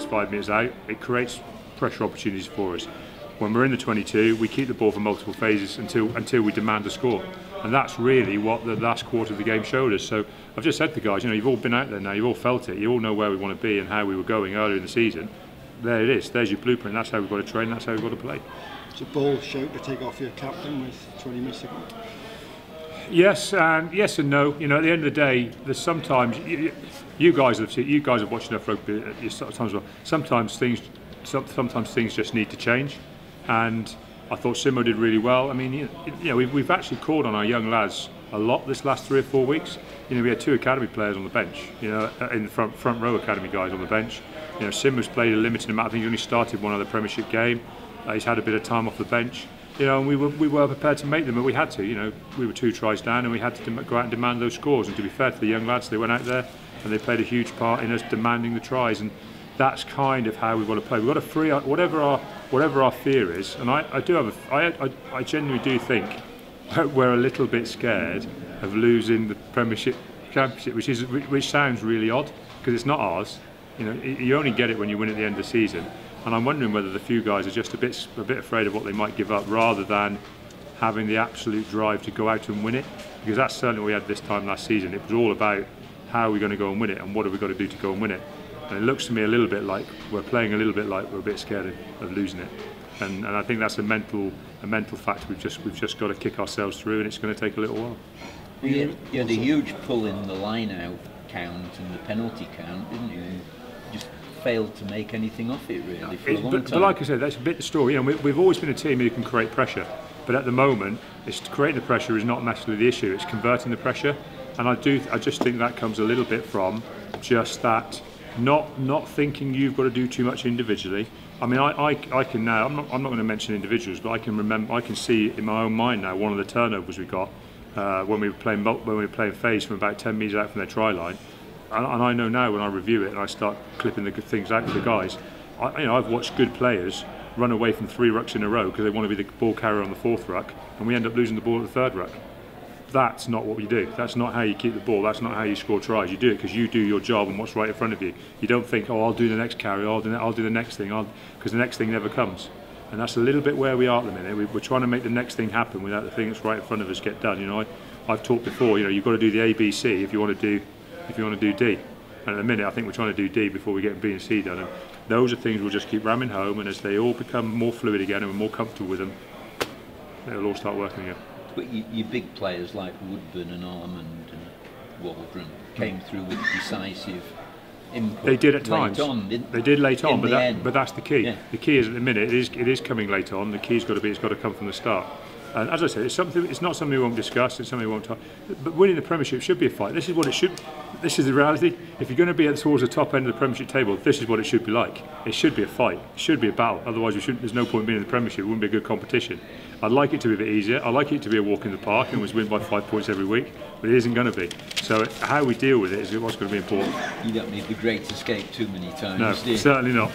5 minutes out, it creates pressure opportunities for us. When we're in the 22, we keep the ball for multiple phases until we demand a score. And that's really what the last quarter of the game showed us. So I've just said to the guys, you know, you've all been out there now, you've all felt it, you all know where we want to be and how we were going earlier in the season. There it is, there's your blueprint, that's how we've got to train, that's how we've got to play. It's a bold shout to take off your captain with 20 minutes to go. Yes and no. You know, at the end of the day, there's sometimes you guys have watched enough rugby. Sometimes things just need to change, and I thought Simo did really well. I mean, you know, we've actually called on our young lads a lot this last 3 or 4 weeks. You know, we had 2 academy players on the bench. You know, in the front row academy guys on the bench. You know, Simo's played a limited amount. I think he only started one other Premiership game. He's had a bit of time off the bench. You know, and we were prepared to make them, but we had to. You know, we were 2 tries down, and we had to go out and demand those scores. And to be fair to the young lads, they went out there and they played a huge part in us demanding the tries. And that's kind of how we've got to play. We've got to free up whatever our fear is. And I genuinely do think we're a little bit scared of losing the Premiership Championship, which sounds really odd because it's not ours. You know, you only get it when you win at the end of the season. And I'm wondering whether the few guys are just a bit afraid of what they might give up rather than having the absolute drive to go out and win it. Because that's certainly what we had this time last season. It was all about how are we going to go and win it and what have we got to do to go and win it. And it looks to me a little bit like we're playing a little bit like we're a bit scared of losing it. And I think that's a mental fact we've just got to kick ourselves through, and it's going to take a little while. You had a huge pull in the line-out count and the penalty count, didn't you? And just failed to make anything off it really for a long time. But like I said, that's a bit the story. You know, we've always been a team who can create pressure, but at the moment, creating the pressure is not necessarily the issue. It's converting the pressure, and I just think that comes a little bit from just that not thinking you've got to do too much individually. I mean, I can now. I'm not going to mention individuals, but I can see in my own mind now one of the turnovers we got when we were playing phase from about 10 metres out from their try line. And I know now when I review it and I start clipping the good things out for the guys, I've watched good players run away from 3 rucks in a row because they want to be the ball carrier on the 4th ruck, and we end up losing the ball at the 3rd ruck. That's not what we do. That's not how you keep the ball. That's not how you score tries. You do it because you do your job and what's right in front of you. You don't think, oh, I'll do the next carry, I'll do the next thing, because the next thing never comes. And that's a little bit where we are at the minute. We're trying to make the next thing happen without the thing that's right in front of us get done. You know, I've talked before. You know, you've got to do the A, B, C if you want to do D. And at the minute, I think we're trying to do D before we get B and C done. And those are things we'll just keep ramming home. And as they all become more fluid again and we're more comfortable with them, it'll all start working again. But your big players like Woodburn and Armand and Waldron came through with decisive input. They did at times. Late on, they did late on, but that's the key. Yeah. The key is at the minute it is coming late on. The key's got to come from the start. And as I said, it's not something we won't discuss. It's something we won't talk. But winning the Premiership should be a fight. This is what it should. This is the reality. If you're going to be towards the top end of the Premiership table, this is what it should be like. It should be a fight. It should be a battle. Otherwise, there's no point being in the Premiership. It wouldn't be a good competition. I'd like it to be a bit easier. I'd like it to be a walk in the park and was win by 5 points every week. But it isn't going to be. So how we deal with it is what's going to be important. You don't need the great escape too many times. No, do you? certainly not.